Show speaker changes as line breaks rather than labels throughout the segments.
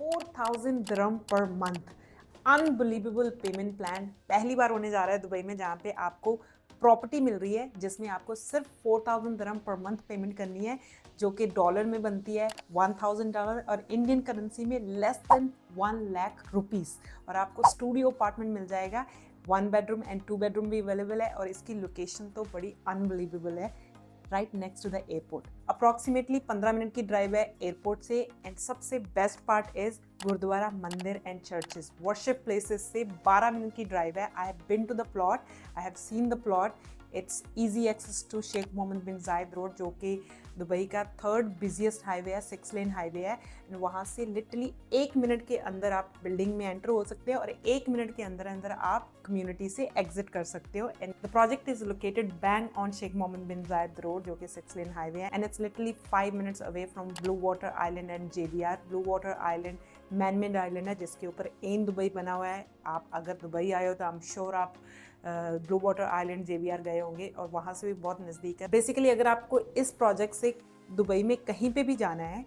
4,000 दिरहम per month. Unbelievable payment plan पहली बार होने जा रहा है दुबई में, जहाँ पे आपको प्रॉपर्टी मिल रही है जिसमें आपको सिर्फ 4,000 दिरहम पर मंथ पेमेंट करनी है, जो कि डॉलर में बनती है $1,000 और इंडियन करेंसी में लेस देन 1 लाख रुपीस। और आपको स्टूडियो अपार्टमेंट मिल जाएगा, 1 बेडरूम एंड 2 बेडरूम भी अवेलेबल है, और इसकी लोकेशन तो बड़ी अनबिलीवेबल है, right next to the airport. Approximately 15 minute की ड्राइव है एयरपोर्ट से। एंड सबसे best part is gurdwara, mandir and churches, worship places से 12 मिनट की ड्राइव है। I have been to the plot, I have seen the plot. It's easy access to Sheikh Mohammed bin Zayed road, जो कि Dubai का 3rd busiest highway है, 6 lane highway है। वहाँ से लिटरली 1 मिनट के अंदर आप बिल्डिंग में एंटर हो सकते हो और 1 मिनट के अंदर अंदर आप कम्युनिटी से एग्जिट कर सकते हो। And the project is located bang on Sheikh Mohammed bin Zayed road, जो कि 6 लेन हाईवे है। And it's literally 5 minutes away from blue water island and JBR। Blue water island manmade island है जिसके ऊपर N Dubai बना हुआ है। आप अगर दुबई आए हो तो आई एम श्योर आप ब्लू वाटर आइलैंड JBR गए होंगे, और वहाँ से भी बहुत नज़दीक है। बेसिकली अगर आपको इस प्रोजेक्ट से दुबई में कहीं पे भी जाना है,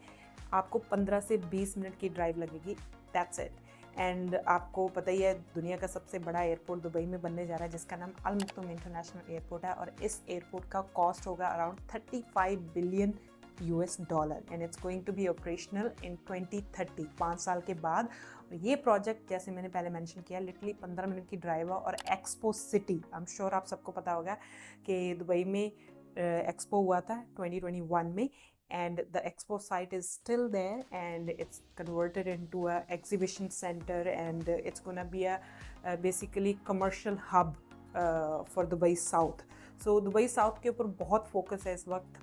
आपको 15 से 20 मिनट की ड्राइव लगेगी, दैट्स इट। एंड आपको पता ही है दुनिया का सबसे बड़ा एयरपोर्ट दुबई में बनने जा रहा है, जिसका नाम अल मखदूम इंटरनेशनल एयरपोर्ट है, और इस एयरपोर्ट का कॉस्ट होगा around $35 billion and it's going to be operational in 2030, 5 साल के बाद। और ये प्रोजेक्ट जैसे मैंने पहले मेंशन किया लिटरली 15 मिनट की ड्राइव है। और expo city, I am sure आप सबको पता होगा कि दुबई में एक्सपो हुआ था 2021 में, and the expo site is still there and it's converted into a exhibition center, and it's going to be a basically commercial hub for Dubai South. So Dubai South के ऊपर बहुत focus है इस वक्त।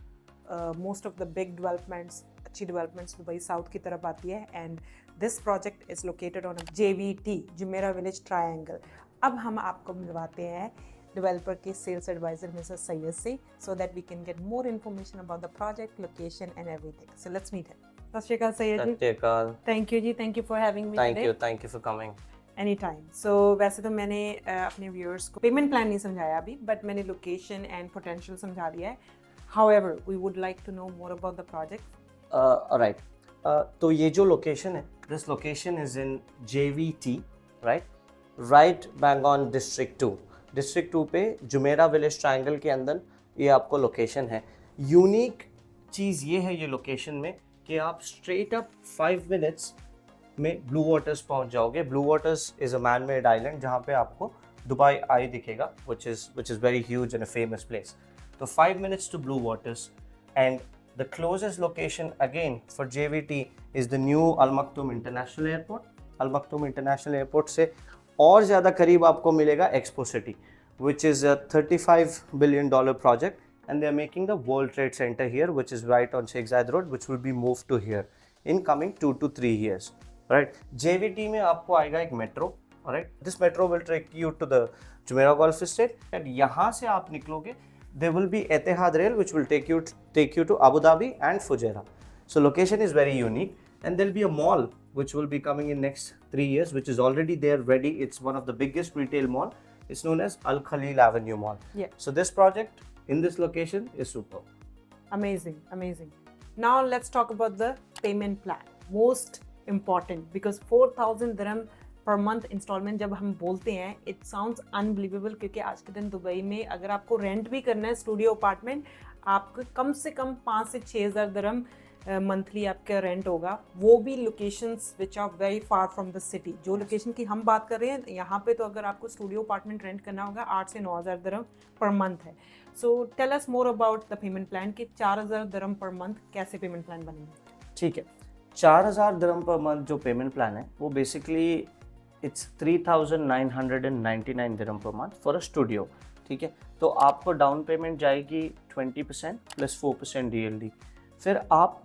most of the big developments, अच्छी developments Dubai south की तरफ आती है। and this project is located on a JVT, Jumeirah village triangle. अब हम आपको मिलवाते हैं डेवलपर के सेल्स एडवाइजर मिस्टर सैयद से, so that we can get more information about the project, location and everything. So let's meet him. सत श्री अकाल सैयद जी।
सत Shri Akal.
Thank you जी, thank you for having me today.
Thank you for coming.
Any time. So वैसे तो मैंने अपने viewers को payment plan नहीं समझाया अभी, बट मैंने लोकेशन एंड पोटेंशियल समझा दिया है। However we would like to know more about the project.
Right, तो ये जो लोकेशन है, this location is in JVT, right bang on district 2 पे जुमेरा विलेज ट्रायंगल के अंदर ये आपको लोकेशन है। यूनिक चीज़ ये है ये लोकेशन में कि आप स्ट्रेट अप 5 मिनट्स में ब्लू वाटर्स पहुंच जाओगे। Blue waters is a man made island जहाँ पे आपको दुबई आई दिखेगा, which is very huge and a famous place. So 5 minutes to Blue Waters, and the closest location again for JVT is the new Al Maktoum International Airport. Al Maktoum International Airport से और ज़्यादा करीब आपको मिलेगा Expo City, which is a $35 billion project, and they are making the World Trade Center here, which is right on Sheikh Zayed Road, which will be moved to here in coming 2 to 3 years. Right? JVT में आपको आएगा एक metro, right? This metro will take you to the Jumeirah Golf Estate, and यहाँ से आप निकलोगे there will be Etihad Rail which will take you to Abu Dhabi and Fujairah. So location is very unique, and there will be a mall which will be coming in next 3 years, which is already there ready. It's one of the biggest retail mall. It's known as Al Khalil Avenue Mall.
Yeah.
So this project in this location is superb.
Amazing. Now let's talk about the payment plan. Most important, because 4,000 dirham per month instalment जब हम बोलते हैं it sounds unbelievable, क्योंकि आज के दिन Dubai में अगर आपको रेंट भी करना है स्टूडियो अपार्टमेंट, आपको कम से कम 5 से 6 हज़ार दिरहम मंथली आपका रेंट होगा, वो भी locations which are very far from the city. जो लोकेशन की हम बात कर रहे हैं यहाँ पे तो अगर आपको स्टूडियो अपार्टमेंट रेंट करना होगा 8 से 9 हज़ार दिरहम पर मंथ है। So tell us more about the payment plan कि 4,000 दिरहम पर मंथ कैसे पेमेंट प्लान बनेंगे।
ठीक है, 4,000 दिरहम पर मंथ जो पेमेंट प्लान है वो basically it's 3,999 dirham per month for a studio. ठीक है, तो आपको डाउन पेमेंट जाएगी 20% प्लस 4% DLD। फिर आप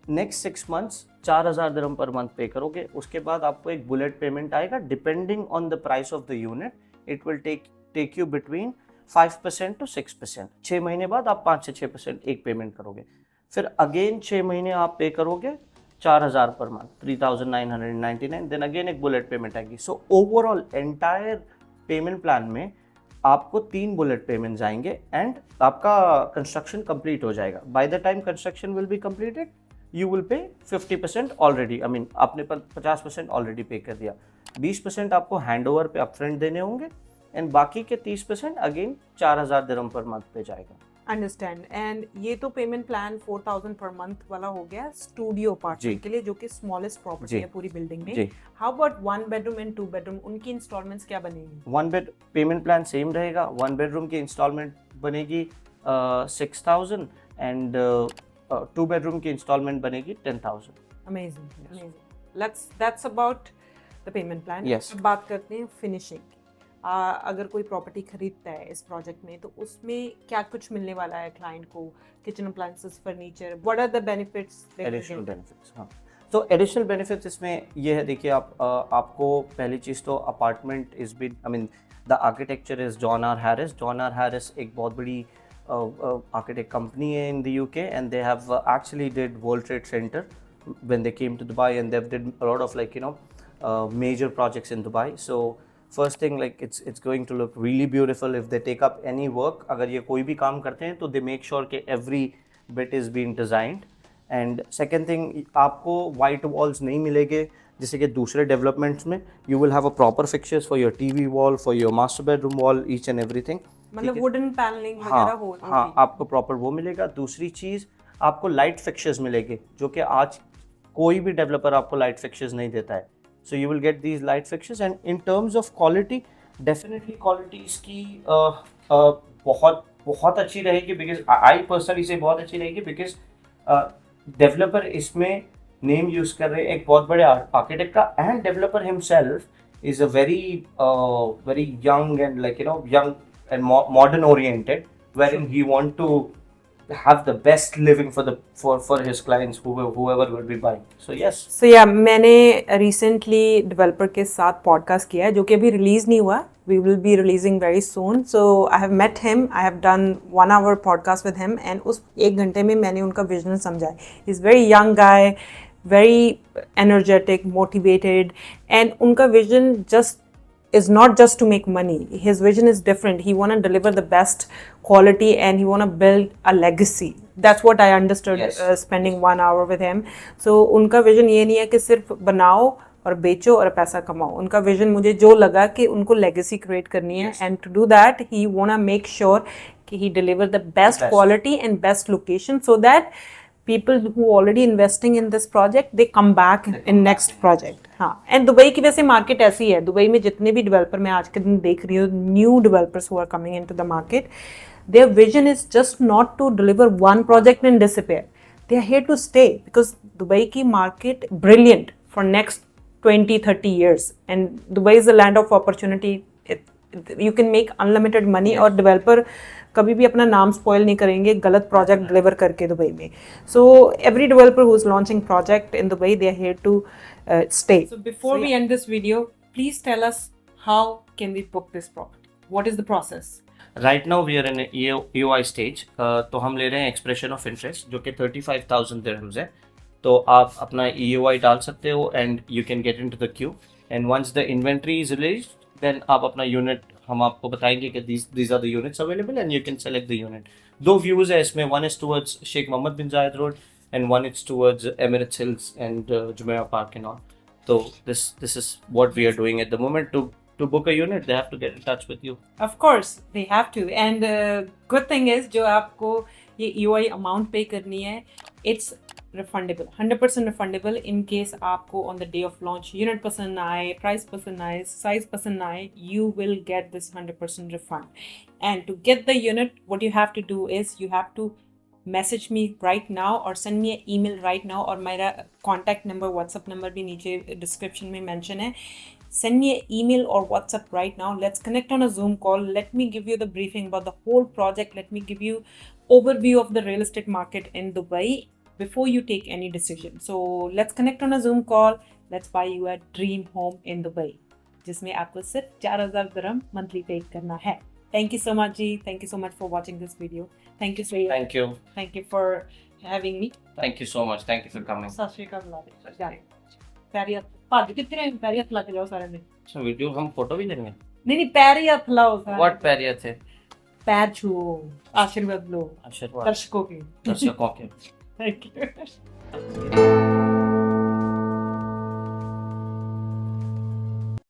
नेक्स्ट 6 मंथ्स 4,000 दिरहम पर मंथ पे करोगे। उसके बाद आपको एक बुलेट पेमेंट आएगा, depending on the price of the unit it will take you between 5% to 6%। 6 महीने बाद आप 5 से 6% एक पेमेंट करोगे। फिर अगेन 6 महीने आप पे करोगे 4,000 पर मंथ, 3,999, देन अगेन एक बुलेट पेमेंट आएगी। So overall entire payment plan में आपको 3 बुलेट पेमेंट्स आएंगे एंड आपका कंस्ट्रक्शन कंप्लीट हो जाएगा। By the time construction will be completed you will pay 50% already, I mean आपने 50% ऑलरेडी पे कर दिया, 20% आपको हैंड ओवर पे अपफ्रंट देने होंगे, एंड बाकी के 30% अगेन 4,000 दिरहम पर मंथ पे जाएगा।
अंडरस्टैंड। एंड ये तो पेमेंट प्लान 4,000 पर मंथ वाला हो गया स्टूडियो अपार्टमेंट के लिए, जो कि स्मॉलेस्ट प्रॉपर्टी है पूरी बिल्डिंग में। How about 1 bedroom and 2 bedroom, उनकी इंस्टॉलमेंट्स क्या बनेगी?
1 बेड पेमेंट प्लान सेम रहेगा, 1 बेडरूम की इंस्टॉलमेंट बनेगी 6,000 एंड 2 बेडरूम की इंस्टॉलमेंट बनेगी 10,000।
Amazing, amazing. That's about the payment plan.
Yes.
अब बात करते हैं फिनिशिंग। अगर कोई प्रॉपर्टी खरीदता है इस प्रोजेक्ट में, तो उसमें क्या कुछ मिलने वाला है क्लाइंट को? Kitchen appliances, furniture, what are the benefits?
Additional benefits, हाँ, तो एडिशनल बेनिफिट्स इसमें ये है, देखिए आपको पहली चीज़ तो apartment is been, I mean the architecture is John R Harris. John R Harris एक बहुत बड़ी आर्किटेक्ट कंपनी है in the UK, and they have actually did World Trade Center when they came to Dubai, and they've did a lot of, like, you know, major projects in Dubai. So first thing, like, it's going to look really beautiful if they take up any work. अगर ये कोई भी काम करते हैं तो they make sure कि every bit is being designed. And second thing, आपको white walls नहीं मिलेंगे जैसे कि दूसरे डेवलपमेंट्स में। You will have a proper fixtures for your TV wall, for your master bedroom wall, each and everything.
मतलब wooden panelling वगैरह हो?
हाँ, आपको प्रॉपर वो मिलेगा। दूसरी चीज़, आपको लाइट फिक्चर्स मिलेंगे, जो कि आज कोई भी डेवलपर आपको लाइट फिक्चर्स नहीं देता है। So you will get these light fixtures, and in terms of quality, definitely quality इसकी बहुत बहुत अच्छी रहेगी, बिकॉज आई पर्सनली से बहुत अच्छी रहेगी, बिकॉज डेवलपर इसमें नेम यूज़ कर रहे हैं एक बहुत बड़े आर्किटेक्ट का, end developer himself is a very young and, like, you know, young and modern oriented, wherein he want to have the best living for his clients, whoever will be buying. So yes.
So yeah, मैंने recently developer के साथ podcast किया है, जो कि अभी release नहीं हुआ. We will be releasing very soon. So I have met him. I have done 1 hour podcast with him, and उस 1 घंटे में मैंने उनका vision समझा. He's very young guy, very energetic, motivated, and उनका vision is not just to make money. His vision is different. He want to deliver the best quality, and he want to build a legacy. That's what I understood.
Yes.
Spending 1 hour with him. So उनका vision ये नहीं है कि सिर्फ बनाओ और बेचो और पैसा कमाओ. उनका विजन मुझे जो लगा कि उनको लेगेसी क्रिएट करनी है, and to do that he want to make sure कि he deliver the best quality and best location, so that people who already investing in this project, they come back in next project. हाँ, and Dubai की वैसे market ऐसी है. Dubai में जितने भी developer मैं आज के दिन देख रही हूँ, new developers who are coming into the market, their vision is just not to deliver one project and disappear. They are here to stay, because Dubai की market brilliant for next 20-30 years, and Dubai is a land of opportunity. You can make unlimited money, और developer कभी भी अपना नाम spoil नहीं करेंगे गलत project deliver करके दुबई में. So every developer who is launching project in Dubai, they are here to stay. So before we end this video, please tell us how can we book this property? What is the process?
Right now we are in EOI stage. तो हम ले रहे हैं expression of interest, जो कि 35,000 dirhams है. तो आप अपना EOI डाल सकते हो, and you can get into the queue, and once the inventory is released, then आप अपना यूनिट, हम आपको बताएंगे कि these are the units available, and you can select the unit. दो व्यूज है इसमें, one is towards Sheikh Mohammed bin Zayed Road, and one is towards Emirates Hills and Jumeirah Park and all. So this is what we are doing at the moment. To book a unit, they have to get in touch with you.
Of course, they have to. And good thing is, जो आपको ये EOI amount pay करनी है, it's refundable, 100% refundable in case आपको on the day of launch unit पसंद ना आए, price पसंद ना आए, size पसंद ना आए, you will get this 100% refund. And to get the unit, what you have to do is you have to message me right now or send me an email right now, और मेरा contact number, WhatsApp number भी नीचे description में mention है. Send me an email or WhatsApp right now. Let's connect on a Zoom call. Let me give you the briefing about the whole project. Let me give you overview of the real estate market in Dubai before you take any decision. So let's connect on a Zoom call. Let's buy you a dream home in Dubai, जिसमें आपको सिर्फ 4,000 dirham monthly pay करना है. Thank you so much, Ji. Thank you so much for watching this video. Thank you, Sri.
Thank you.
Thank you for having me.
Thank you so much. Thank you for coming.
सत श्री अकाल बुला दे. पैरी हत्थ भज कितने पैरी हत्थ ला के जाओ सारे ने.
अच्छा, वीडियो हम फोटो भी लेंगे?
नहीं, पैरी हत्थ लाओ सारे.
What पैरिया थे?
पैर छुओ, आशीर्वाद लो
आशीर्वाद
दर्शकों के.
दर्शकों के.
Thank you.
है।